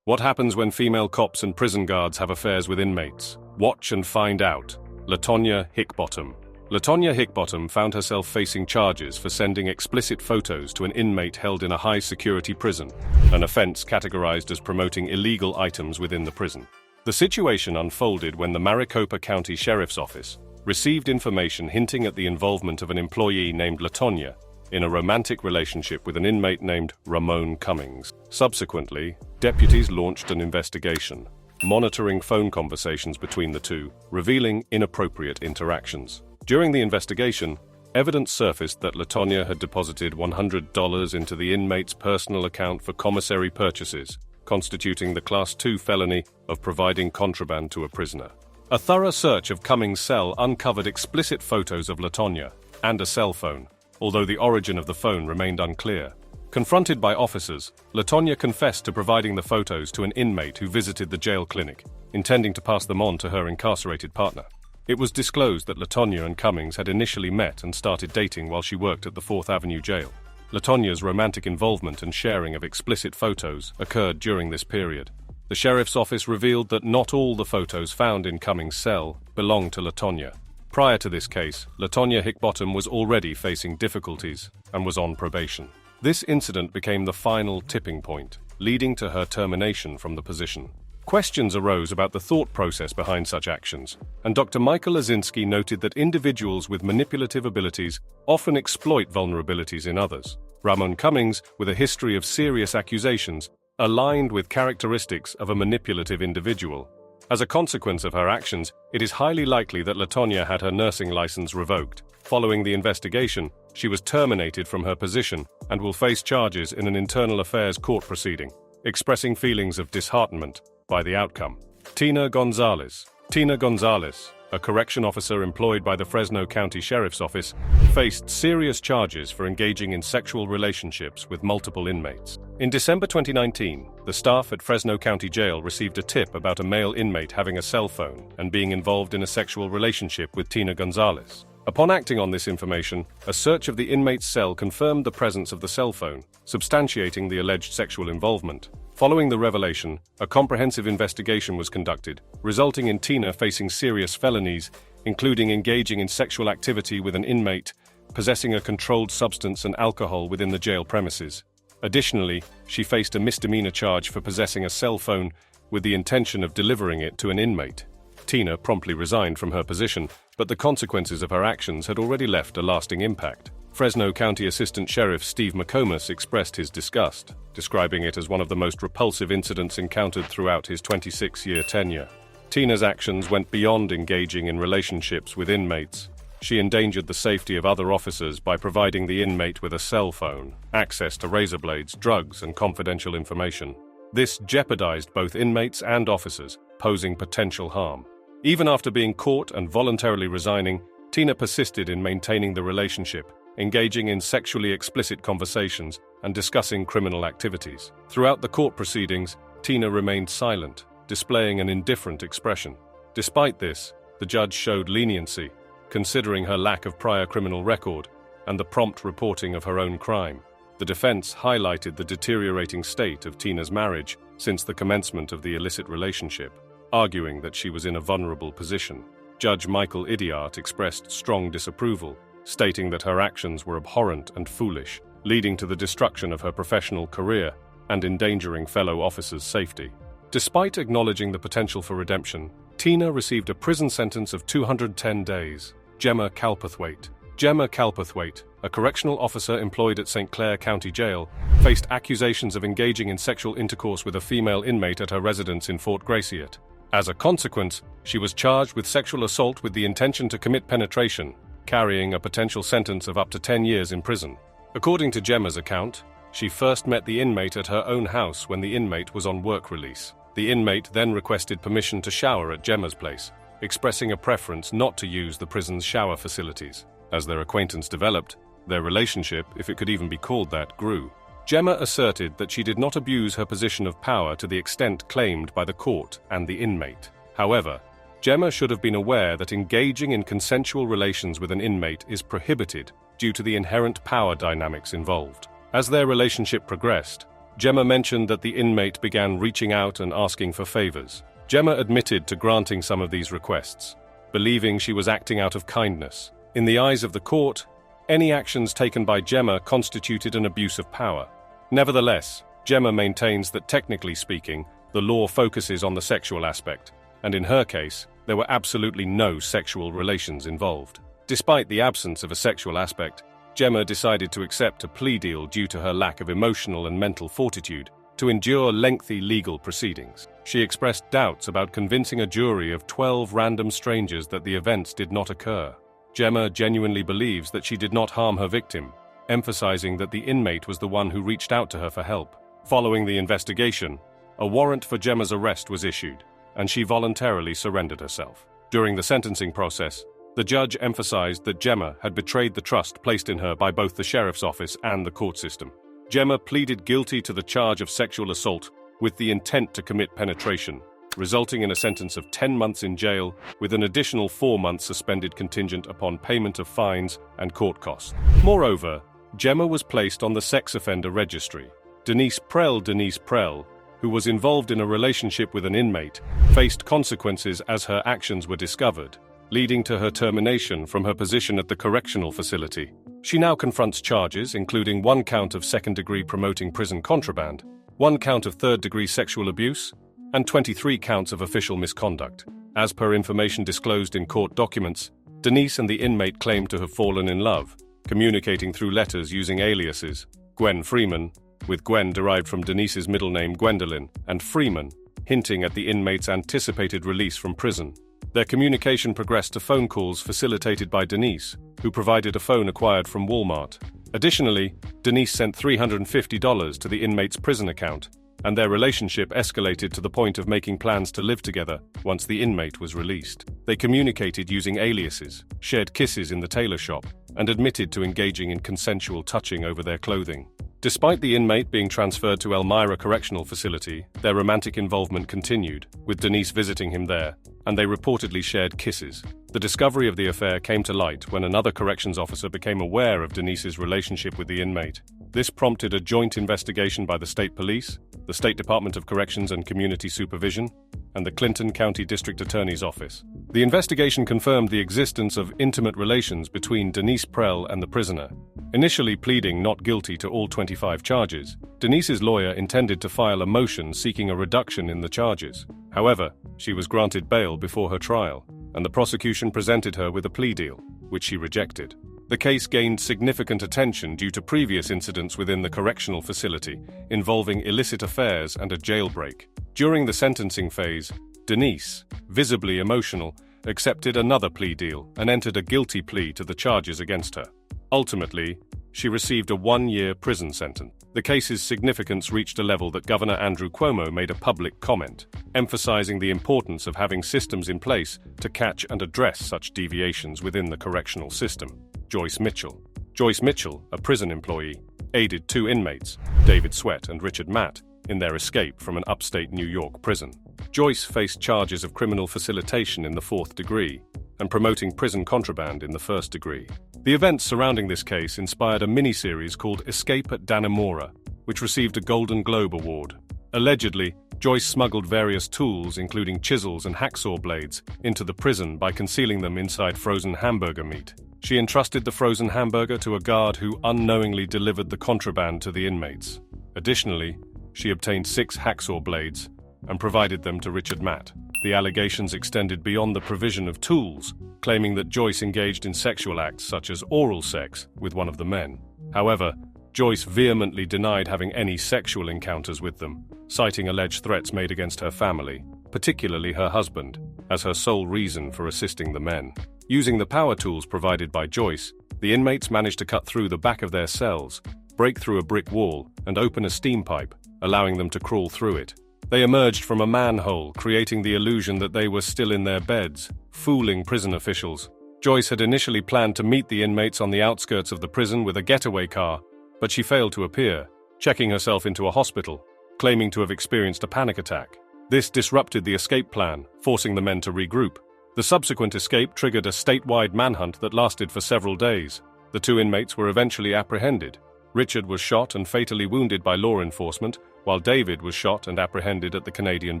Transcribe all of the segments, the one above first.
What happens when female cops and prison guards have affairs with inmates? Watch and find out. LaTonya Hickbottom. LaTonya Hickbottom found herself facing charges for sending explicit photos to an inmate held in a high-security prison, an offense categorized as promoting illegal items within the prison. The situation unfolded when the Maricopa County Sheriff's Office received information hinting at the involvement of an employee named LaTonya in a romantic relationship with an inmate named Ramon Cummings. Subsequently, deputies launched an investigation, monitoring phone conversations between the two, revealing inappropriate interactions. During the investigation, evidence surfaced that LaTonya had deposited $100 into the inmate's personal account for commissary purchases, constituting the Class 2 felony of providing contraband to a prisoner. A thorough search of Cummings' cell uncovered explicit photos of LaTonya and a cell phone, although the origin of the phone remained unclear. Confronted by officers, LaTonya confessed to providing the photos to an inmate who visited the jail clinic, intending to pass them on to her incarcerated partner. It was disclosed that LaTonya and Cummings had initially met and started dating while she worked at the 4th Avenue jail. LaTonya's romantic involvement and sharing of explicit photos occurred during this period. The sheriff's office revealed that not all the photos found in Cummings' cell belonged to LaTonya. Prior to this case, LaTonya Hickbottom was already facing difficulties and was on probation. This incident became the final tipping point, leading to her termination from the position. Questions arose about the thought process behind such actions, and Dr. Michael Lazinski noted that individuals with manipulative abilities often exploit vulnerabilities in others. Ramon Cummings, with a history of serious accusations, aligned with characteristics of a manipulative individual. As a consequence of her actions, it is highly likely that LaTonya had her nursing license revoked. Following the investigation, she was terminated from her position and will face charges in an internal affairs court proceeding, expressing feelings of disheartenment by the outcome. Tina Gonzalez. Tina Gonzalez, a correction officer employed by the Fresno County Sheriff's Office, faced serious charges for engaging in sexual relationships with multiple inmates. In December 2019, the staff at Fresno County Jail received a tip about a male inmate having a cell phone and being involved in a sexual relationship with Tina Gonzalez. Upon acting on this information, a search of the inmate's cell confirmed the presence of the cell phone, substantiating the alleged sexual involvement. Following the revelation, a comprehensive investigation was conducted, resulting in Tina facing serious felonies, including engaging in sexual activity with an inmate, possessing a controlled substance and alcohol within the jail premises. Additionally, she faced a misdemeanor charge for possessing a cell phone with the intention of delivering it to an inmate. Tina promptly resigned from her position, but the consequences of her actions had already left a lasting impact. Fresno County Assistant Sheriff Steve McComas expressed his disgust, describing it as one of the most repulsive incidents encountered throughout his 26-year tenure. Tina's actions went beyond engaging in relationships with inmates. She endangered the safety of other officers by providing the inmate with a cell phone, access to razor blades, drugs, and confidential information. This jeopardized both inmates and officers, posing potential harm. Even after being caught and voluntarily resigning, Tina persisted in maintaining the relationship, engaging in sexually explicit conversations and discussing criminal activities. Throughout the court proceedings, Tina remained silent, displaying an indifferent expression. Despite this, the judge showed leniency, considering her lack of prior criminal record and the prompt reporting of her own crime. The defense highlighted the deteriorating state of Tina's marriage since the commencement of the illicit relationship, arguing that she was in a vulnerable position. Judge Michael Idiart expressed strong disapproval, stating that her actions were abhorrent and foolish, leading to the destruction of her professional career and endangering fellow officers' safety. Despite acknowledging the potential for redemption, Tina received a prison sentence of 210 days. Gemma Calpathwaite. Gemma Calpathwaite, a correctional officer employed at St. Clair County Jail, faced accusations of engaging in sexual intercourse with a female inmate at her residence in Fort Gratiot. As a consequence, she was charged with sexual assault with the intention to commit penetration, carrying a potential sentence of up to 10 years in prison. According to Gemma's account, she first met the inmate at her own house when the inmate was on work release. The inmate then requested permission to shower at Gemma's place, expressing a preference not to use the prison's shower facilities. As their acquaintance developed, their relationship, if it could even be called that, grew. Gemma asserted that she did not abuse her position of power to the extent claimed by the court and the inmate. However, Gemma should have been aware that engaging in consensual relations with an inmate is prohibited due to the inherent power dynamics involved. As their relationship progressed, Gemma mentioned that the inmate began reaching out and asking for favors. Gemma admitted to granting some of these requests, believing she was acting out of kindness. In the eyes of the court, any actions taken by Gemma constituted an abuse of power. Nevertheless, Gemma maintains that technically speaking, the law focuses on the sexual aspect, and in her case, there were absolutely no sexual relations involved. Despite the absence of a sexual aspect, Gemma decided to accept a plea deal due to her lack of emotional and mental fortitude to endure lengthy legal proceedings. She expressed doubts about convincing a jury of 12 random strangers that the events did not occur. Gemma genuinely believes that she did not harm her victim, emphasizing that the inmate was the one who reached out to her for help. Following the investigation, a warrant for Gemma's arrest was issued, and she voluntarily surrendered herself. During the sentencing process, the judge emphasized that Gemma had betrayed the trust placed in her by both the sheriff's office and the court system. Gemma pleaded guilty to the charge of sexual assault with the intent to commit penetration, resulting in a sentence of 10 months in jail with an additional 4 months suspended contingent upon payment of fines and court costs. Moreover, Gemma was placed on the sex offender registry. Denise Prell, who was involved in a relationship with an inmate, faced consequences as her actions were discovered, leading to her termination from her position at the correctional facility. She now confronts charges including 1 count of second-degree promoting prison contraband, 1 count of third-degree sexual abuse, and 23 counts of official misconduct. As per information disclosed in court documents, Denise and the inmate claimed to have fallen in love, communicating through letters using aliases, Gwen Freeman, with Gwen derived from Denise's middle name Gwendolyn, and Freeman, hinting at the inmate's anticipated release from prison. Their communication progressed to phone calls facilitated by Denise, who provided a phone acquired from Walmart. Additionally, Denise sent $350 to the inmate's prison account, and their relationship escalated to the point of making plans to live together once the inmate was released. They communicated using aliases, shared kisses in the tailor shop, and admitted to engaging in consensual touching over their clothing. Despite the inmate being transferred to Elmira Correctional Facility, their romantic involvement continued, with Denise visiting him there, and they reportedly shared kisses. The discovery of the affair came to light when another corrections officer became aware of Denise's relationship with the inmate. This prompted a joint investigation by the state police, the State Department of Corrections and Community Supervision, and the Clinton County District Attorney's Office. The investigation confirmed the existence of intimate relations between Denise Prell and the prisoner. Initially pleading not guilty to all 25 charges, Denise's lawyer intended to file a motion seeking a reduction in the charges. However, she was granted bail before her trial, and the prosecution presented her with a plea deal, which she rejected. The case gained significant attention due to previous incidents within the correctional facility involving illicit affairs and a jailbreak. During the sentencing phase, Denise, visibly emotional, accepted another plea deal and entered a guilty plea to the charges against her. Ultimately, she received a 1-year prison sentence. The case's significance reached a level that Governor Andrew Cuomo made a public comment, emphasizing the importance of having systems in place to catch and address such deviations within the correctional system. Joyce Mitchell, a prison employee, aided 2 inmates, David Sweat and Richard Matt, in their escape from an upstate New York prison. Joyce faced charges of criminal facilitation in the 4th degree and promoting prison contraband in the 1st degree. The events surrounding this case inspired a miniseries called Escape at Dannemora, which received a Golden Globe Award. Allegedly, Joyce smuggled various tools, including chisels and hacksaw blades, into the prison by concealing them inside frozen hamburger meat. She entrusted the frozen hamburger to a guard who unknowingly delivered the contraband to the inmates. Additionally, she obtained 6 hacksaw blades and provided them to Richard Matt. The allegations extended beyond the provision of tools, claiming that Joyce engaged in sexual acts such as oral sex with one of the men. However, Joyce vehemently denied having any sexual encounters with them, citing alleged threats made against her family, particularly her husband, as her sole reason for assisting the men. Using the power tools provided by Joyce, the inmates managed to cut through the back of their cells, break through a brick wall, and open a steam pipe, allowing them to crawl through it. They emerged from a manhole, creating the illusion that they were still in their beds, fooling prison officials. Joyce had initially planned to meet the inmates on the outskirts of the prison with a getaway car, but she failed to appear, checking herself into a hospital, claiming to have experienced a panic attack. This disrupted the escape plan, forcing the men to regroup. The subsequent escape triggered a statewide manhunt that lasted for several days. The 2 inmates were eventually apprehended, Richard was shot and fatally wounded by law enforcement, while David was shot and apprehended at the Canadian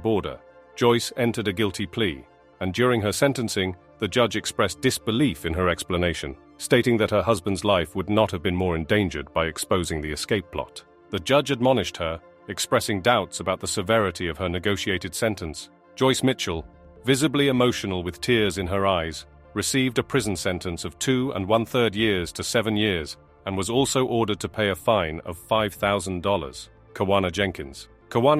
border. Joyce entered a guilty plea, and during her sentencing, the judge expressed disbelief in her explanation, stating that her husband's life would not have been more endangered by exposing the escape plot. The judge admonished her, expressing doubts about the severity of her negotiated sentence. Joyce Mitchell, visibly emotional with tears in her eyes, received a prison sentence of 2 1/3 years to 7 years and was also ordered to pay a fine of $5,000. Kawana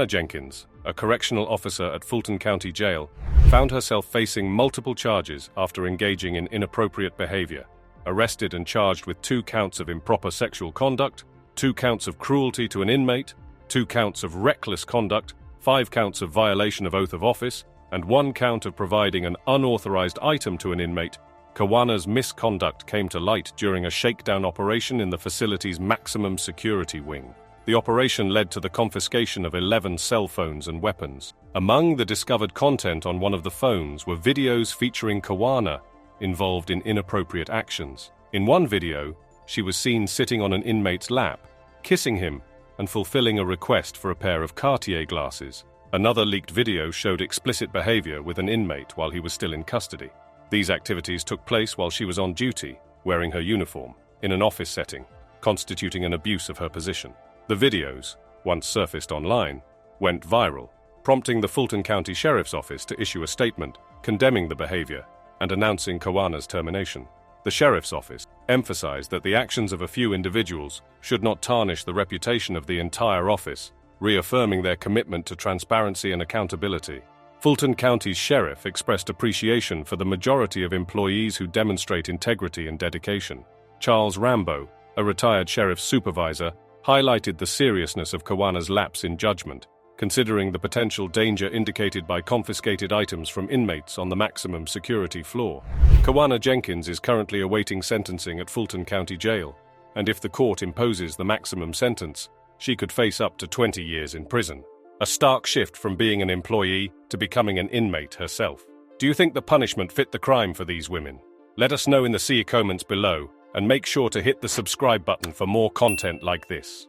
Jenkins, a correctional officer at Fulton County Jail, found herself facing multiple charges after engaging in inappropriate behavior. Arrested and charged with 2 counts of improper sexual conduct, 2 counts of cruelty to an inmate, 2 counts of reckless conduct, 5 counts of violation of oath of office, and 1 count of providing an unauthorized item to an inmate, Kawana's misconduct came to light during a shakedown operation in the facility's maximum security wing. The operation led to the confiscation of 11 cell phones and weapons. Among the discovered content on one of the phones were videos featuring Kawana involved in inappropriate actions. In one video, she was seen sitting on an inmate's lap, kissing him, and fulfilling a request for a pair of Cartier glasses. Another leaked video showed explicit behavior with an inmate while he was still in custody. These activities took place while she was on duty, wearing her uniform, in an office setting, constituting an abuse of her position. The videos, once surfaced online, went viral, prompting the Fulton County Sheriff's Office to issue a statement condemning the behavior and announcing Kawana's termination. The Sheriff's Office emphasized that the actions of a few individuals should not tarnish the reputation of the entire office, reaffirming their commitment to transparency and accountability. Fulton County's sheriff expressed appreciation for the majority of employees who demonstrate integrity and dedication. Charles Rambo, a retired sheriff's supervisor, highlighted the seriousness of Kawana's lapse in judgment, considering the potential danger indicated by confiscated items from inmates on the maximum security floor. Kawana Jenkins is currently awaiting sentencing at Fulton County Jail, and if the court imposes the maximum sentence, she could face up to 20 years in prison. A stark shift from being an employee to becoming an inmate herself. Do you think the punishment fit the crime for these women? Let us know in the comments below, and make sure to hit the subscribe button for more content like this.